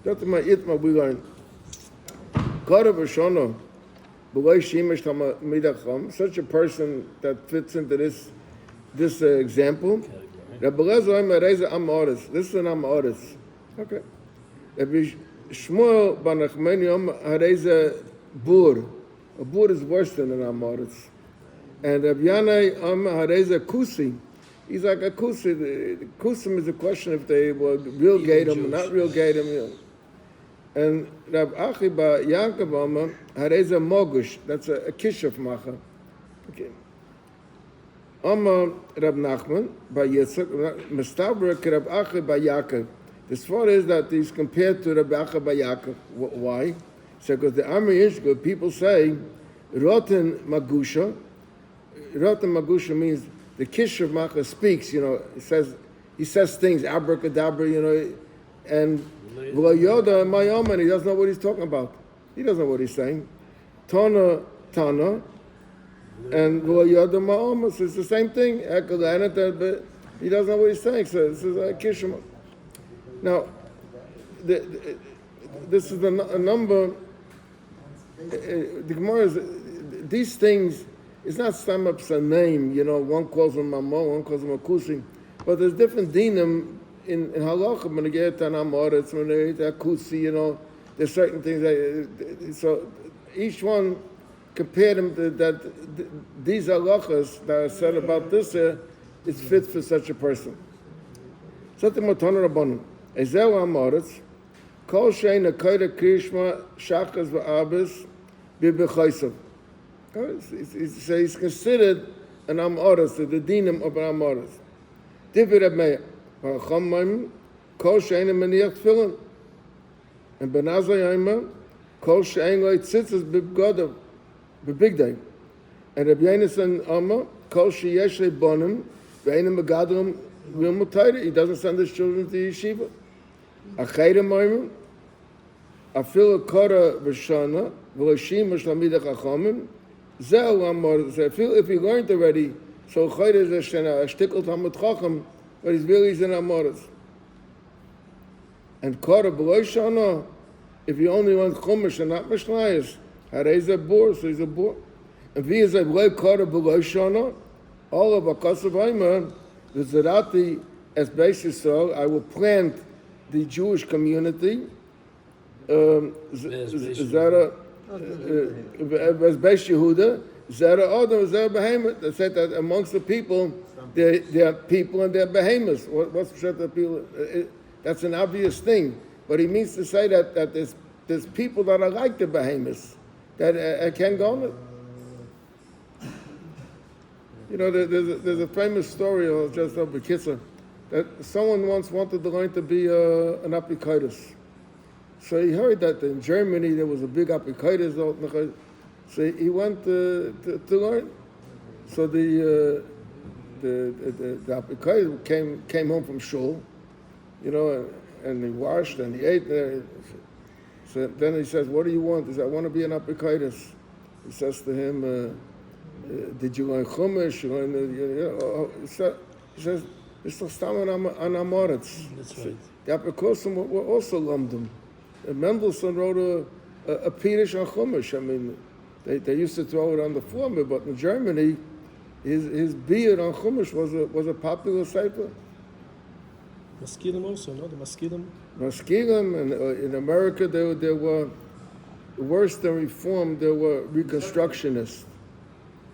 That's my itma we learn. Such a person that fits into this example. This is an Amoris. Okay. Shmuel bar Nachmani hareze bur. A bur is worse than an Amoris. And Rab Yanai hareze kusi. He's like a kusi. The kusim is a question if they were real gatum or not real gatum. You know. And Rab Achi bar Yaakov hareze mogush. That's a kishuf macha. Okay. Rab Nachman bar Yitzchak Mestabra Rab Achi bar Yaakov. The svara is that he's compared to Rab Achi bar Yaakov. Why? So because the Amri Ishko, people say Roten Magusha. Roten Magusha means the Kishav Macha speaks. You know, he says things abracadabra. You know, and Yoda Mayoman, he doesn't know what he's talking about. He doesn't know what he's saying. Tana. And Yoda Ma'omas, so it's the same thing. But he doesn't know what he's saying. So this is a Kishav. Now, this is a number. The Gemara is these things. It's not sum up a name. You know, one calls him Mamon, one calls him a Kusi, but there's different dinim in halacha. When you get an Amoritz, when you get a Kusi, you know, there's certain things that. So each one compare them to that these halachas that are said about this is fit for such a person. Something Matana Rabbanim. Ezel Amoritz, Kol Shein Akoida Krishma Shachas VaAbis Bibechaisav. He's considered an Amoritz, the dinim of an Amoritz. Divid Abmeya, Baracham Kol Shein Maniach Tefillin, and Benazai Yoma, Kol Shein Loy Tzitzes Bibgodav, Bibigday, and Rabbi Yonasan Amma, Kol Sheyesh Bonim, Ve'enim Megadrim Real Mutayra. He doesn't send his children to yeshiva. Achayda Moimim, Afil Kora V'Shana, V'Lashim V'Shlamidach Achomim, Zeh Amor. If he learned already, so Chayda is a Shana, a Shtikl Talmud Chacham, but he's really in Amoris. And Kora V'Lashana, if he only wants Chumash and not Mishnayos, Haray's a bor, so he's a bor. And if he is a Kora V'Lashana, all of Akasav Haimah, the Zerati, as basis so, I will plant the Jewish community, Zera, as Beis Yehuda, Zera Adam, Zera Behemoth. They said that amongst the people, there are people and there are behemoths. What's the people? That's an obvious thing, but he means to say that there's people that are like the behemoths that can go on it. You know, there's a famous story of just of Bekitzer, that someone once wanted to learn to be an apikaitis. So he heard that in Germany there was a big apikaitis, so he went to learn. So the apikaitis came home from shul, you know, and he washed and he ate there. So then he says, "What do you want?" He says, "I want to be an apikaitis." He says to him, "Did you learn Chumash?" He says, "It's the stam an Amoritz." That's right. The Apikosim were also lumdum. Mendelssohn wrote a Pirish on Chumash. I mean, they used to throw it on the floor, but in Germany, his beard on Chumash was a popular sefer. Maskilim also, no? The Maskilim? Maskilim, and in America, there were, worse than Reform, there were Reconstructionists.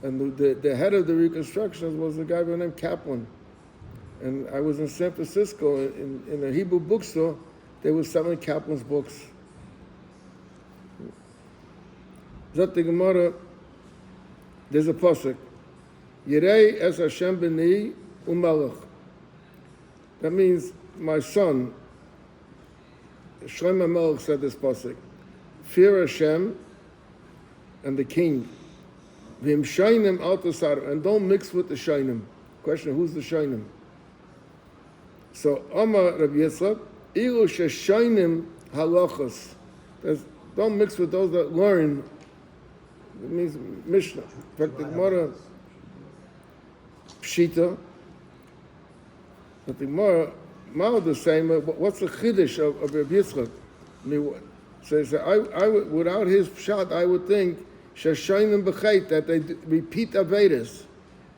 And the head of the Reconstructionists was a guy by the name Kaplan. And I was in San Francisco in a Hebrew bookstore. They were selling Kaplan's books. Zot the Gemara, there's a pasuk. Yirei es Hashem b'ni u'malach. That means my son. Shlomo Melech said this pasuk. Fear Hashem and the king. V'im shaynim al tasar, and don't mix with the shaynim. Question: who's the shaynim? So Amar Rabbi Yitzchak, ilu sheshaynim halachos. Don't mix with those that learn. It means Mishnah. In fact, the Gemara Pshita, but the Gemara Maud is saying, what's the chiddush of Reb Yitzchak? I mean, I would, without his pshat, I would think shashayim b'chait, that they repeat Avedas.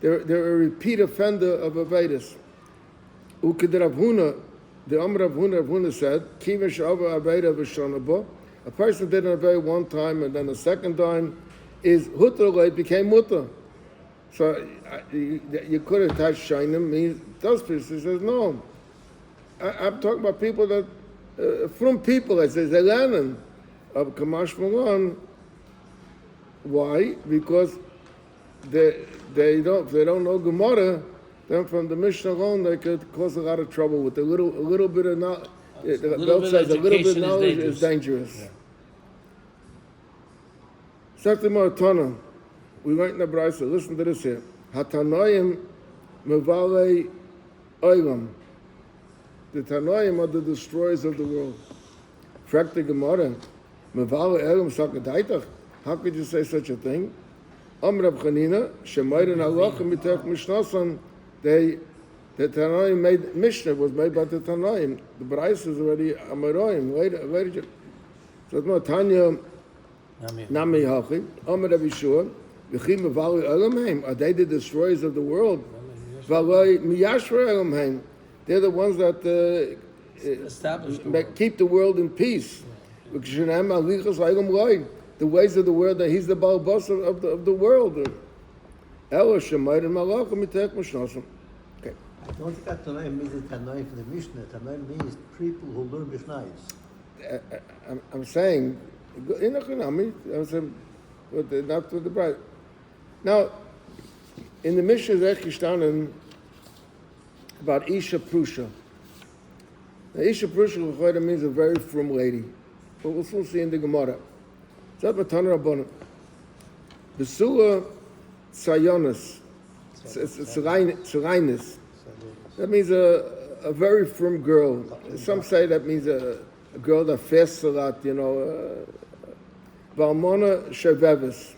They're a repeat offender of Avedas. Uked Rav Huna, the Rav Huna said, Kiva she'ava Aveda v'shonabo. A person did an Aveda one time, and then the second time is hutter, it became mutter. So you could attach shayim, means those people. He says, no. I'm talking about people that, from people, as they learn of Kamash Malon. Why? Because they don't know Gemara. Then from the Mishnah alone, they could cause a lot of trouble with a little bit of knowledge. The belt says a little bit of knowledge is dangerous. Second Maratona, we went in the Brisa. Listen to this here. Hatanoim mevale oilam. The Tanoim are the destroyers of the world. Frag the Gemara, mevale oilam sakadaitach. How could you say such a thing? Rav Chanina, shemayrin halachim mitech mishnasan. The Tanoim made Mishnah was made by the Tanoim. The Brisa is already Amaroim. Later. So it's more Tanya Nami Hachi. Amar Rav Yeshua. V'chim mevale olam heim. Are they the destroyers of the world? V'aloi miyashver olam heim. They're the ones that keep the world in peace. The ways of the world, that he's the Baal Boss of the world. Okay. I don't think that Tanoim means the Tanoim from the Mishnah. Tanoim means people who learn Mishnayos. I'm saying, but not with the bride. Now, in the Mishnah, there's gestanden about Isha Prusha. Now, Isha Prusha means a very frum lady. But we'll soon see in the Gemara. Zat Matan Rabbanan. Besula Tzayonis. Tzayonis. That means a very frum girl. Some say that means a girl that fasts a lot, Valmona Shevevis.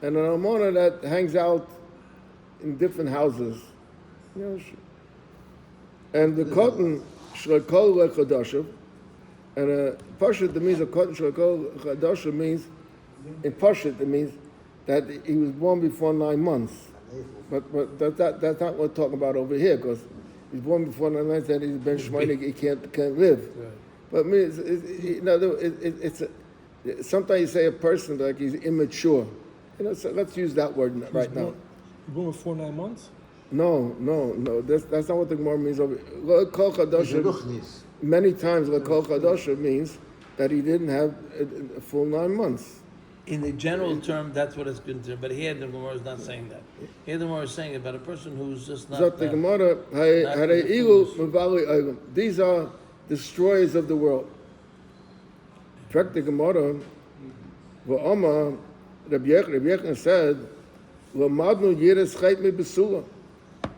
And an almona that hangs out in different houses. And the cotton Shlekol Lechadashav. And a Pashut, that means a cotton Shlekol Lechadashav means, in Pashut, it means that he was born before 9 months. But that's not what we're talking about over here, because he's born before 9 months and he's been shmeinig, he can't live. Right. But I mean, sometimes you say a person like he's immature. So let's use that word right now. Born before 9 months? No. That's not what the Gemara means. Kol Chadasha, many times Kol Chadasha means that he didn't have a full 9 months. In the general term, that's what it's considered. But here the Gemara is not saying that. Here the Gemara is saying about a person who's just not. The Gemara, these are destroyers of the world. In fact, the Gemara, Rabbi Yechon said,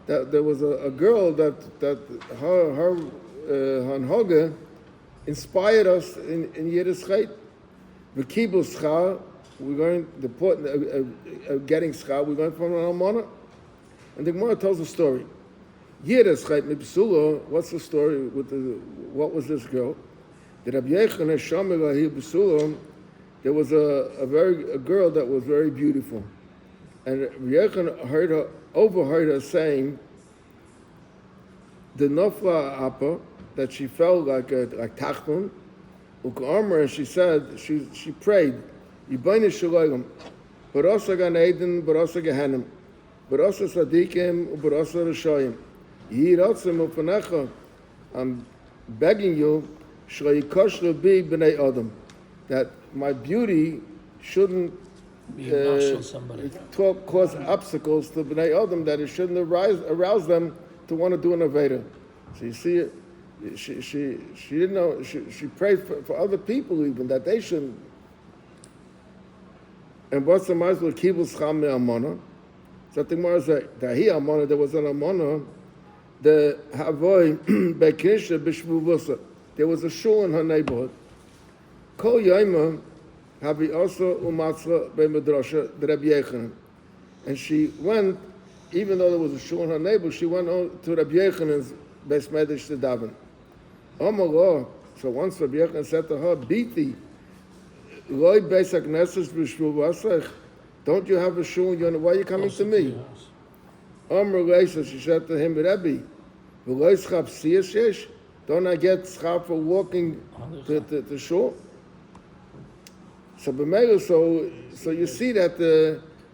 that there was a girl that her Hanhoga inspired us in Yiddishkeit. V'kibul schar, we're going getting schar. We're going from an almana, and the Gemara tells a story. Yiddishkeit mibsula. What's the story with what was this girl? The Rabbi Yechon Shamil B'sula. There was a girl that was very beautiful, and Rabbi Yechon overheard her saying, the nofla apa, that she felt like tachton. And she said, she prayed, Yibayne Shalom, Barasa Gan Eden, Barasa Gehenim, Barasa Sadikim, Barasa Rishayim. Yiratzim Upanecha, I'm begging you, Shlayikosh Rabbi B'nai Adam, that my beauty shouldn't cause obstacles to B'nai Adam, that it shouldn't arouse them to want to do an Aveda. So you see it. She didn't know. She prayed for other people even that they shouldn't. And what's the matter with kibbutz cham me'amona? So the Gemara said that he amona, there was an amona, the havoy bekinisha b'shvuvusa. There was a shul in her neighborhood. Kol yaima havi also umatzla be'medrasha the Rabbi Yechanan, and she went, even though there was a shul in her neighborhood, she went to Rabbi Yechanan's Beis Medrash to daven. Amar, so once Rabbi Yochanan said to her, Biti, Loi Beis HaKnesses B'Shvu Vasech, don't you have a shul? Why are you coming to me? Amar, so she said to him, Rebbe, V'loi schap siyas yesh? Don't I get schap for walking to shul? So b'meila, so you see that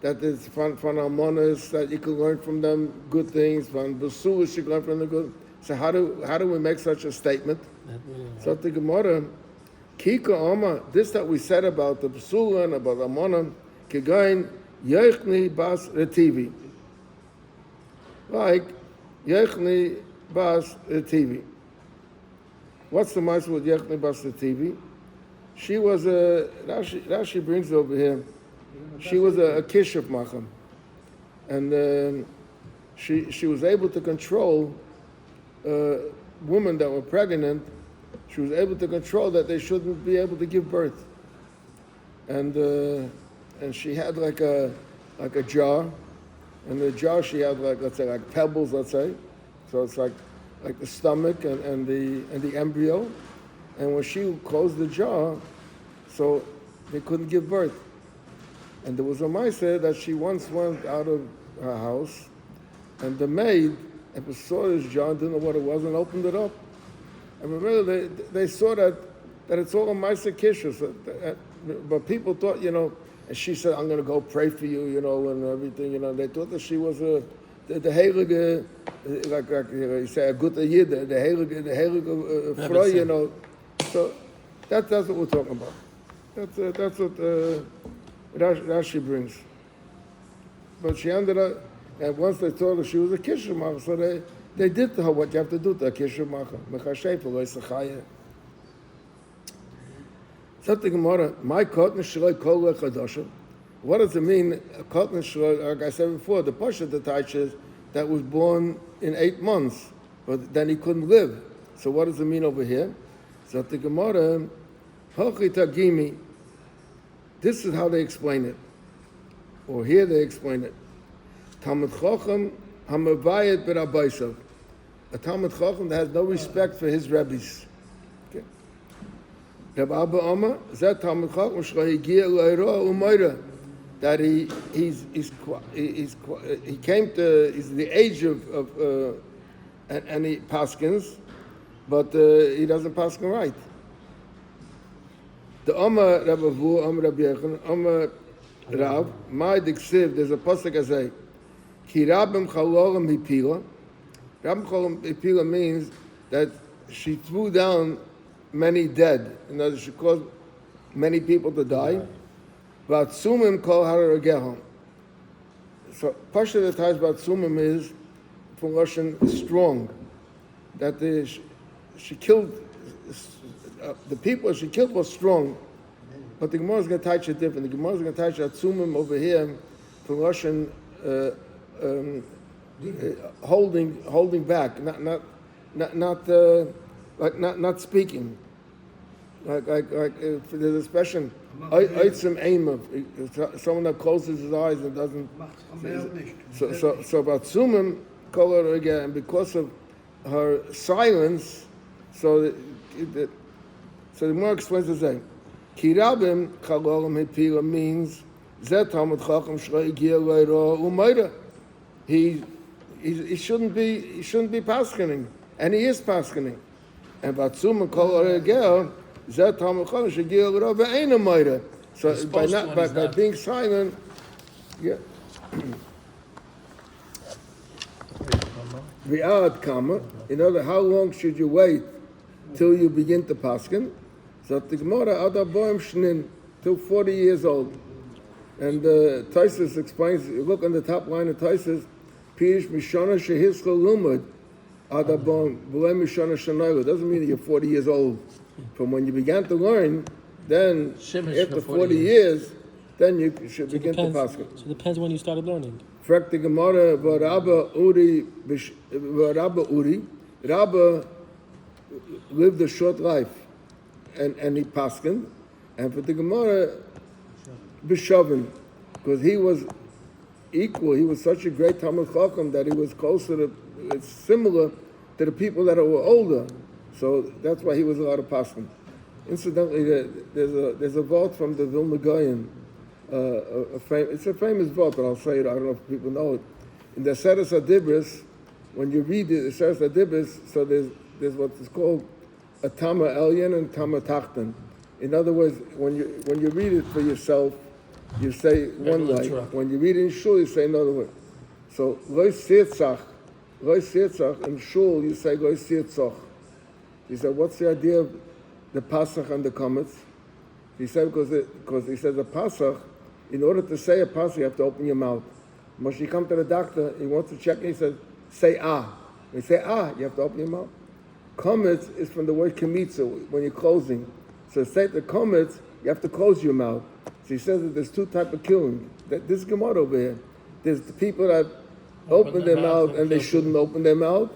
that it's from almonas, that you can learn from them good things. From besulas you can learn from the good. So how do we make such a statement? So the Gemara, Kika Oma, this that we said about the besula and about almona, kegain yechni bas retivi, like yechni bas retivi. What's the matter with yechni bas retivi? She was a, Rashi brings over here, she was a kishuf macham. And she was able to control women that were pregnant. She was able to control that they shouldn't be able to give birth. And she had like a jar. And the jar she had like, let's say, like pebbles, let's say. So it's like the stomach and the embryo. And when she closed the jar, so they couldn't give birth. And there was a maaseh that she once went out of her house, and the maid saw this jar, didn't know what it was, and opened it up. And remember, they saw that it's all a maaseh kishus. But people thought, and she said, I'm going to go pray for you, and everything, They thought that she was the heilige, like you say, a good yid, the heilige Frau, So that's what we're talking about. That's what Rashi brings. But she ended up, and once they told her she was a kishur macha, so they did to her what you have to do to a kishur macha. Mechashefa lo yisachaya. Something Gemara, my cotton shloi kol lechadosha. What does it mean? A cotton shloi, like I said before, the pasha that teaches that was born in 8 months, but then he couldn't live. So what does it mean over here? So the Gemara, Gimi, this is how they explain it. Or here they explain it. Talmud Chacham hamavayet b'rabbaisav. A Talmud Chacham that has no respect for his rabbis. Okay. Reb Abba Omer, Zet Talmud Chacham shlo higia l'ayro u'mayra. That he came to, he's the age of and he paskins, but he doesn't paskin right. The Omer Rabbi Vu, Omer Rabbi Yechon, Omer Rav, my diksiv, there's a pasuk azay. Ki rabim chalorim hipila. Rabim chalorim hipila means that she threw down many dead. In other words, she caused many people to die. Vatsumim kol haragehom. So pasha that ties vatsumim is from Russian strong. That she killed. The people she killed was strong, but the Gemara is going to touch it different. The Gemara is going to touch Atzumim over here from Russian holding back, not speaking. Like there's a expression, Eitzim Eimav, someone that closes his eyes and doesn't. So Atzumim call again, and because of her silence, so the Gemara explains the same. Ki rabim chalorim hipila means zet Talmud Chacham shlo higia l'ayro u'mayra. He shouldn't be paskining, and he is paskining. And vatzum kol regel zet Talmud Chacham shlo higia l'ayro ve'ein u'mayra. So by being silent, yeah. V'ad kama. In other, how long should you wait till you begin to paskin? So the Gemara Adar Boim Shnin till 40 years old, and Taisus explains. You look on the top line of Taisus, Pirish Mishana Shehischal Lumad Adar Boim V'lei Mishana Shanayla. Doesn't mean that you're 40 years old. From when you began to learn, then after 40 years, then you should begin to paskin. So it depends when you started learning. Frek the Gemara V'Rabba Uri. Rabba lived a short life, and he paskin, and for the Gemara b'shavin, because he was equal. He was such a great Talmud Chacham that he was close to it's similar to the people that were older. So that's why he was allowed to pass them. Incidentally, there's a vault from the Vilna Gaon. It's a famous vault, but I'll say it. I don't know if people know it. In the Seres Adibris, when you read the Seres Adibris, so there's what is called a Tama Elyon and Tama Tachten. In other words, when you read it for yourself, you say one way. When you read it in shul, you say another way. So Lois Sirtzach, in shul you say Lois Sirtzach. He said, what's the idea of the Pasach and the Komets? He said, because he says a Pasach, in order to say a Pasach, you have to open your mouth. When you come to the doctor, he wants to check, and he says, say ah. When you say ah, you have to open your mouth. Komets is from the word kemitza, when you're closing. So say the komets, you have to close your mouth. So he says that there's two types of killing. This Gemara over here, there's the people that open their mouth and they shouldn't open their mouth,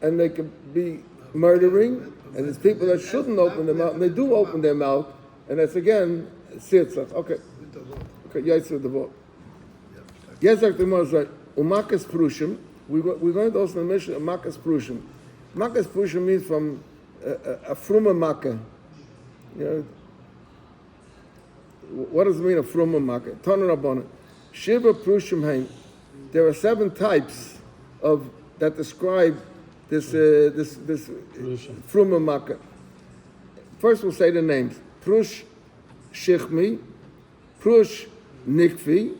and they could be murdering, and there's people that shouldn't open their mouth and they do open their mouth, and that's again sirtzach. Okay, yaitzu the vote. Yes, Dr. Gemara is right. Umakas prushim. We learned also in the Mishnah umakas prushim. Umakas prushim means from a fruma makkah. You know, what does it mean a fruma makkah? Tana Rabbanan. Shiva prushim hain. There are 7 types of that describe this fruma makkah. First, we'll say the names: prush shichmi, prush nikvi,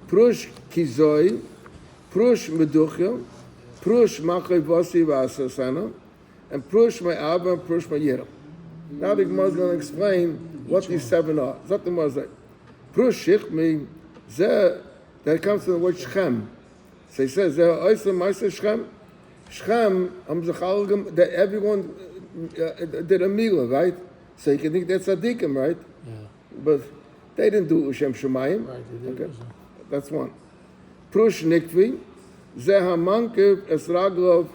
prush kizoi, prush meduchya, prush machay vasi v'asasana, and prush me'aba and prush me'yera. Now the Gemara is going to explain what these 7 are. Zot the Gemara is like, prush shichmi, that comes from the word shchem. So he says, there are oisem ma'aser shchem. Shchem, that everyone did a milah, right? So you can think that's tzaddikim, right? Yeah. But they didn't do Ushem Shemayim. Right, they did. Okay, that's one. Prush nikvi, zeh hamankiv esraglov.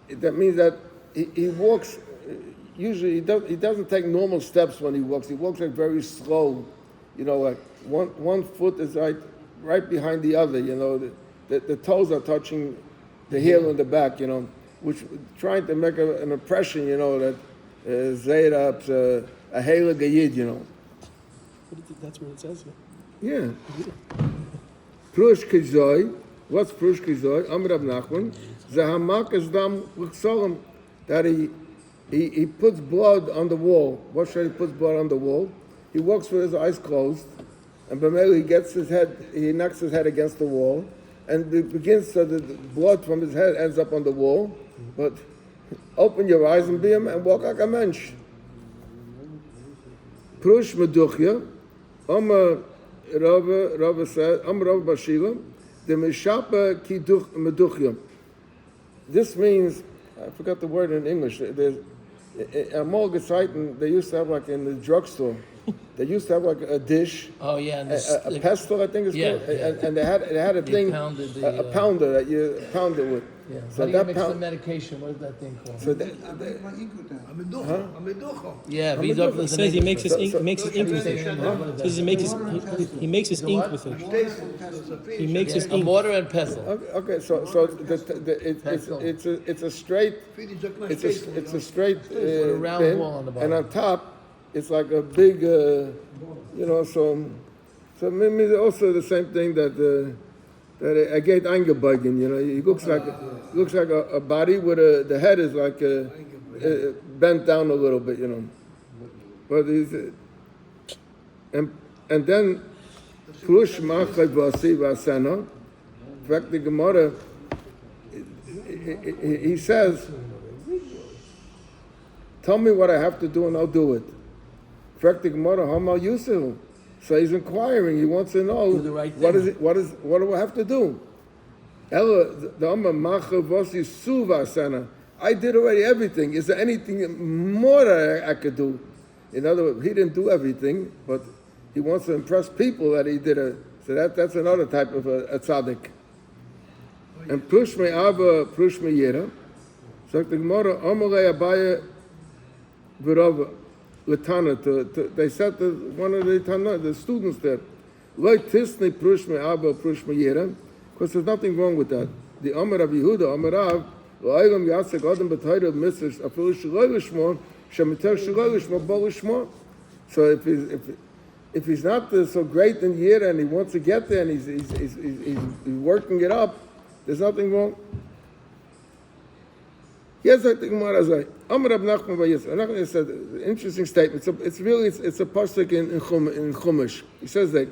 That means that he walks. Usually he doesn't take normal steps when he walks. He walks like very slow. You know, like one foot is right behind the other. You know, the toes are touching the heel and the back. You know, which trying to make an impression. You know that Zaydab's a Hela Gayid. You know. That's what it says. Yeah. Prush Kizoi. What's Prush Kizoi? Amr Rav Nachman. Zahamak is dam l'chsolim. That he puts blood on the wall. What should he put blood on the wall? He walks with his eyes closed, and Bameli he knocks his head against the wall, and it begins so that the blood from his head ends up on the wall. But open your eyes and be and walk like a mensch. Prush meduchya. Rava said, Rava Bashila, the Meshapa Kiduch Meduchya. This means, I forgot the word in English. There's a Morgenzeiten, they used to have like in the drugstore, they used to have like a dish. Oh yeah, and a pestle, I think it's called. And they had a thing, a pounder that you pound it with. Yeah. So How do you that mix the medication? What is that thing called? So Yeah, It says he makes his ink with it. It says he makes his ink with it. He makes his A ink. mortar and pestle. Okay, so it's a straight With a round thing, wall on the bottom. and on top it's like a big, so maybe also the same thing that a gate eingebeugen, you know, he looks like a body with the head is like bent down a little bit, you know, but he's and then Plush Machay Vasi Vasana. In fact, the Gemara, he says, tell me what I have to do and I'll do it. In fact, the Gemara, Hamal Yusu. So he's inquiring, he wants to know, Do the right what thing. what do I have to do? Ella, the Amma Machay Vasi Su Vasana. I did already everything. Is there anything more that I could do? In other words, he didn't do everything, but he wants to impress people that he did so that's another type of a tzaddik. And Prush me Abba, Prush me Yera. So the Gemara, Amalei Abaya Virava, Latana, they said to one of the students there, like Tisney Prush me Abba, Prush me Yera, because there's nothing wrong with that. The Amar of Yehuda, Amar Rav, V'aylam yasek adam b'tayra mitzvahs afilu shaloi l'shmo shemiter shaloi l'shmo bo l'shmo. So if he's not so great in the year and he wants to get there and he's working it up, there's nothing wrong. Yes, I think Gemara say. Amar Rab Nachman Vayis. It's an interesting statement. It's a pasuk in Chumash. He says that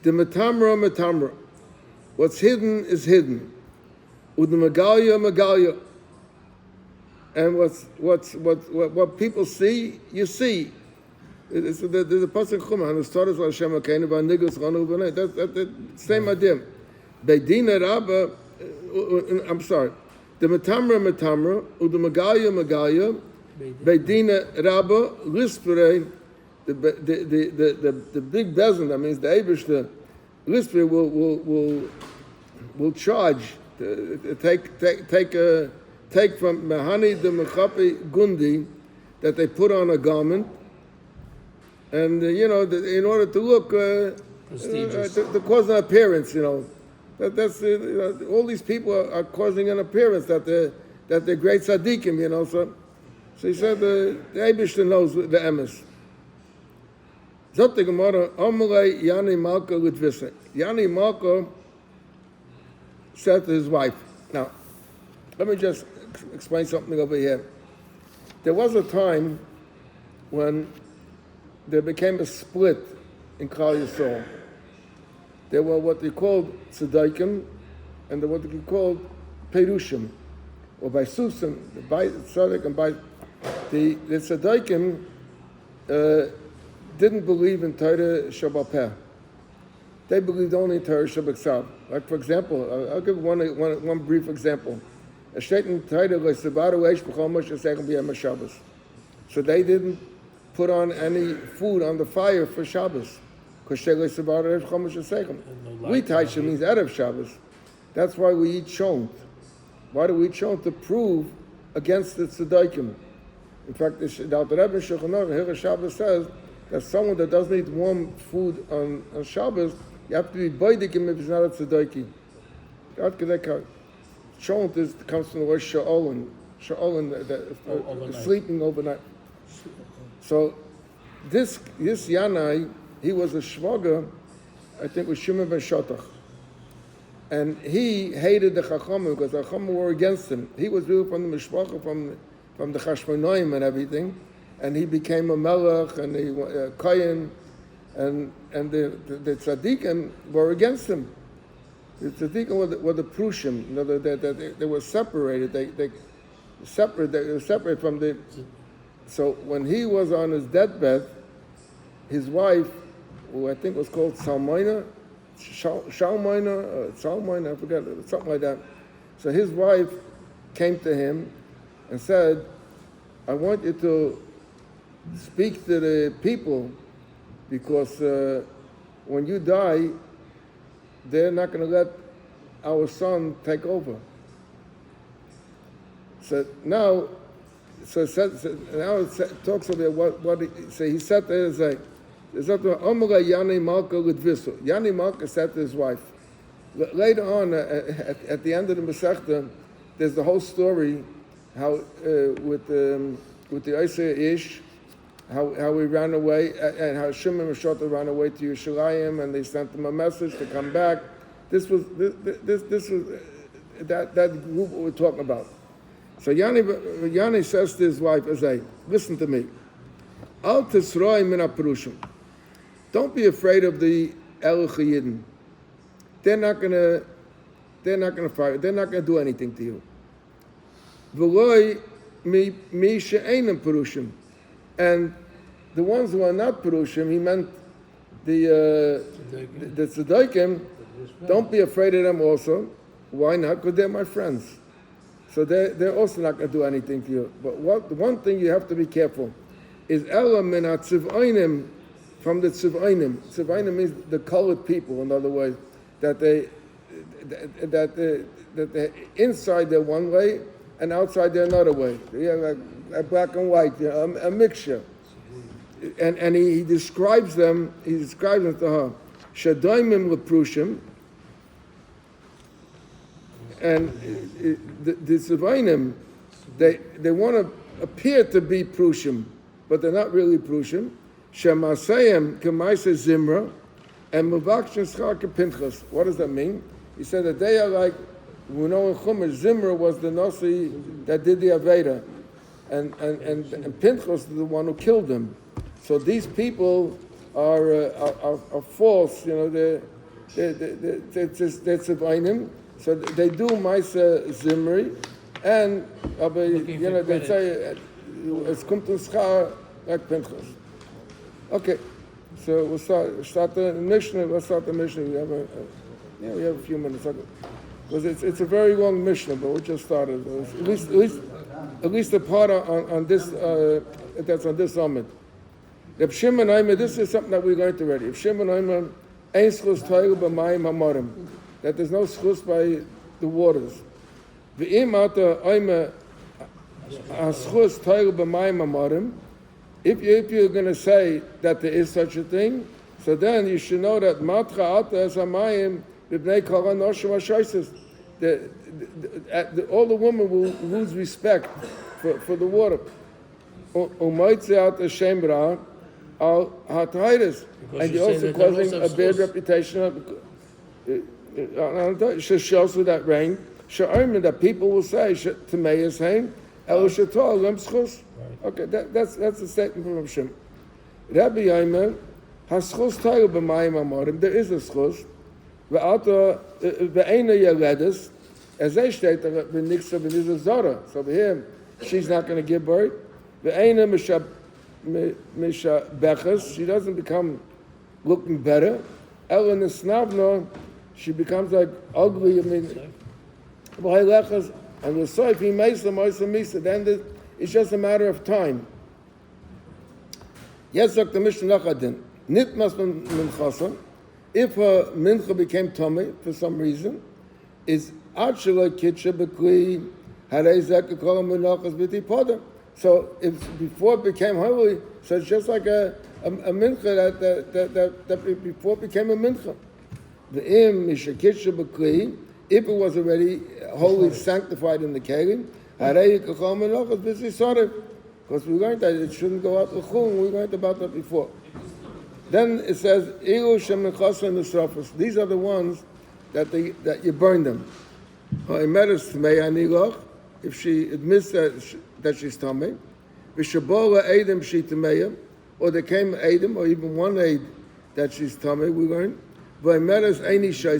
the metamra. What's hidden is hidden. Ud megalia. And what people see, you see. There's a pasuk in Chumash. And the stars are Hashem Akeinu v'anigus ranu v'nei. That's the same idea. Beidina Rabba. I'm sorry. The metamra, u the magalia, beidina rabba, lispere, the big bezin, that means the Eibishter, lispere will charge, take from mahani the mechapi gundi that they put on a garment, and in order to look prestigious, to cause an appearance, That's all these people are causing an appearance that they're great tzaddikim, So he said the Eibishter knows the emes. Zot the Gemara, Amalei Yani Malka Litvisa. Yani Malka said to his wife. Now, let me just explain something over here. There was a time when there became a split in Klal Yisrael. There were what they called tzedaikim, and there were what they called perushim, or by susim, by tzedek and by the tzedaikim didn't believe in Torah Shabbat Peh. They believed only in Torah Shabbat Ksav. Like for example, I'll give one brief example. A shaitan Torah le'sebaru eish b'chol moshe sechem b'yom Shabbos. So they didn't put on any food on the fire for Shabbos. We taisha means Erev Shabbos. That's why we eat shont. Why do we eat shont? To prove against the tzedaikim. In fact, the Alter Rebbe Shulchan Aruch Shabbos says that someone that doesn't eat warm food on Shabbos, you have to be boidikim if he's not a tzedaiki. Shont comes from the word sha'olin. Sha'olin, sleeping overnight. So this Yanai, he was a shvaga, I think, with Shimon ben Shotach. And he hated the Chachamim because the Chachamim were against him. He was really from the Mishpacha, from the Chashmonaim and everything. And he became a Melech and a Kohen. And the Tzaddikim were against him. The Tzaddikim were the Prushim. They were separated. They were separated from the... So when he was on his deathbed, his wife, who I think was called Salmaina, Salmaina, I forget, something like that. So his wife came to him and said, I want you to speak to the people because when you die, they're not going to let our son take over. So now it talks about what he said to her, Yani Malka said to his wife. Later on, at the end of the Masechta, there's the whole story how with the Isaiah Ish, how he ran away, and how Shimon and Shota ran away to Yerushalayim, and they sent him a message to come back. This was that group we're talking about. So Yani says to his wife, listen to me. Al tisroi min ha-perushim. Don't be afraid of the Elochayidin. They're not gonna fire. They're not gonna do anything to you. V'loi mi she'enim perushim. And the ones who are not perushim, he meant the tzedaikim. Don't be afraid of them also. Why not? Because they're my friends. So they're also not going to do anything to you. But the one thing you have to be careful is Ela min ha-tziv'ainim, from the tziv'ainim. Tziv'ainim means the colored people, in other words, that they inside they're one way and outside they're another way. Like black and white, a mixture. And he describes them. He describes them to her. Shadoimim leprushim. And the Zevainim, they want to appear to be Prushim, but they're not really Prushim. Shemasayim k'maisa Zimra, and Mavakshin Schar Pinchas. What does that mean? He said that they are like, we know in Chumash, Zimra was the Nasi that did the Aveda, and Pinchas is the one who killed him. So these people are false, you know, they're Tzivainim, so they do Maisa Zimri, and you know, they say it's Kumtun Schar like Pinchas. Okay, so we'll start the Mishnah. Let's start the Mishnah. We have a few minutes. Because it's a very long Mishnah, but we just started. At least the part on this that's on this Amud. Reb Shimon Aimer, this is something that we learned already. Reb Shimon Aimer, ein schus teilu b'mayim hamarim, that there's no schus by the waters. V'im ata Aimer schus teilu b'mayim hamarim. If you're going to say that there is such a thing, so then you should know that matra ata es hamayim b'bnei kol hanoshim hashaisis. All the women will lose respect for the water. Umaytze ata shemra al hatayris, and you're also causing a bad reputation. Shows with that rain. That people will say to Meir's hain el shetol lem schus. Okay, that's a statement from Reb Shimon. Rabbi Yaimer, haschus tayru b'mayim hamorim. There is a schus. Ve'alta ve'ena yaledes, as they state that v'niksa v'niza zora. So for him, she's not going to give birth. Ve'ena mishabechas, she doesn't become looking better. Ela nisnavna, she becomes like ugly. I mean, v'haylechas, and the soif he meisa moisa misa. Then it's just a matter of time. Yes, Dr. Mishnah Nachadin. Nitmas minchasa. If her mincha became tummy for some reason, is actually kitcha bekli harei zek kol minachas b'ti poda. So if before it became holy, so it's just like a mincha that before it became a mincha. The im is a kitcha bekli. If it was already wholly sanctified in the kelim, because we learned that it shouldn't go out the chum. We learned about that before. Then it says, these are the ones that you burn them. If she admits that she's tamei, or there came Adam, or even one aid that she's tamei, we learned. She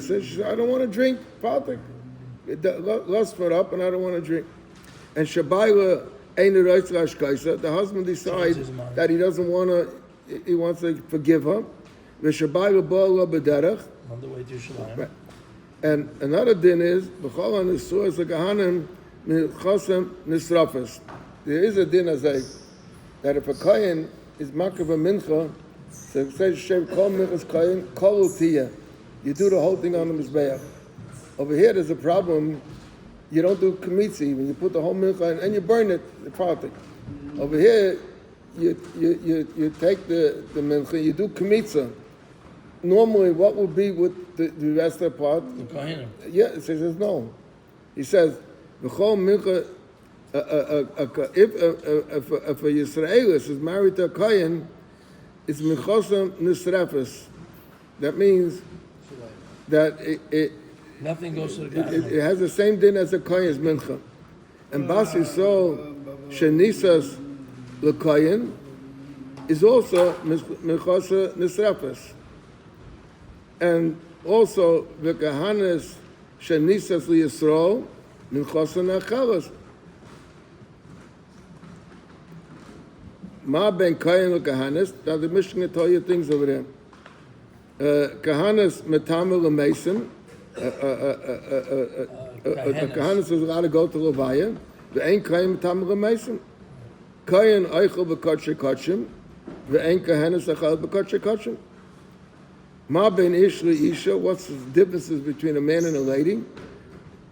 said, I don't want to drink. Lust for up, and I don't want to drink. And Shabayla the husband decides that he doesn't want to, he wants to forgive her. On the way to Yerushalayim. And another din is there is a din as that if a kohen is makav a mincha, so it says Shem kol minchas kohen kol utiyah. You do the whole thing on the mizbeach. Over here, there's a problem. You don't do kamitzi when you put the whole mincha in and you burn it. The product. Over here, you take the mincha, you do kamitza. Normally, what would be with the rest of the part? The kohenim. Yeah, it says no. He says the whole mincha. If a Yisraelis is married to a kohen, it's minchosam nisrefes. That means that nothing goes to the guy. It has the same din as a kohen's mincha. And Basi so shenisas l'kohen is also minchosa nisrefes. And also the kahanas shenisas liyisrael minchosa nachalas. Ma ben kohen l'kahanas. Now the Mishnah can tell you things over there. Kahanas metamel l'mesim. A kahanas is allowed to go to Levaya. The ain't kohen metamel l'mesim. Kohen eichel b'kodshe kodshim. The ain't kahanas eichel b'kodshe kodshim. Ma ben ish le'isha. What's the differences between a man and a lady?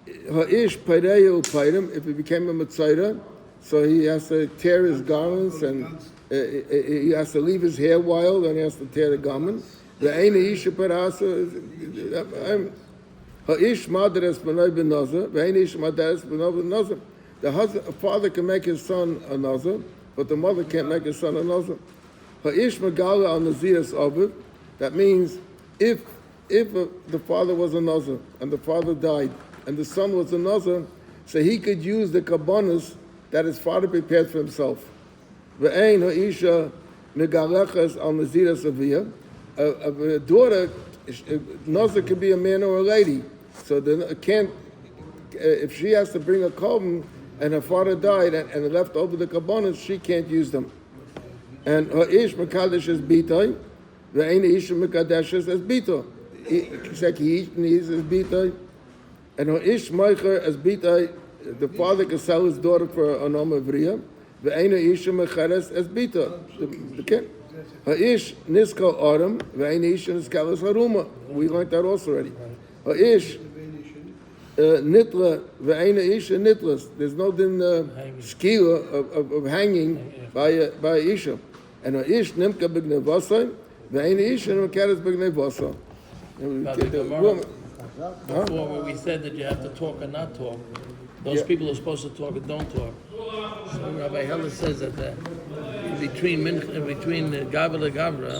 Ha'ish peireya u'peirim. If he became a mitzayra, so he has to tear his garments and he has to leave his hair wild and he has to tear the garment. The aina isha parasa. Ha'ish madares b'nai b'nazar, ve'ein ish madares b'nai b'nazar. The father can make his son a nazar, but the mother can't make his son a nazar. Ha'ish megala al naziras aviv. That means if the father was a nazar and the father died and the son was a nazar, so he could use the kabbanas that his father prepared for himself. Ve'ein ha'isha megalechas al naziras aviyah. A daughter, nazar could be a man or a lady. So if she has to bring a korban and her father died and left over the kabbanas, she can't use them. And her ish mekadesh is bitay, ve'ein ish mekadesh is bitay. He needs his bitay, and her ish meicher as bitay. The father can sell his daughter for an omavriya. Ve'ein ish mecheres as bitay. Her ish niskal adam, ve'ein ish niskalas haruma. We learned that also already. Her ish nitla ve'ein ish nitlas. There's no din skila of hanging by isha. And her ish nimka b'gnevasa, ve'ein ish nimkares b'gnevasa. Before where we said that you have to talk or not talk, those people are supposed to talk and don't talk. So Rabbi Heller says that between Gabra and Gabra,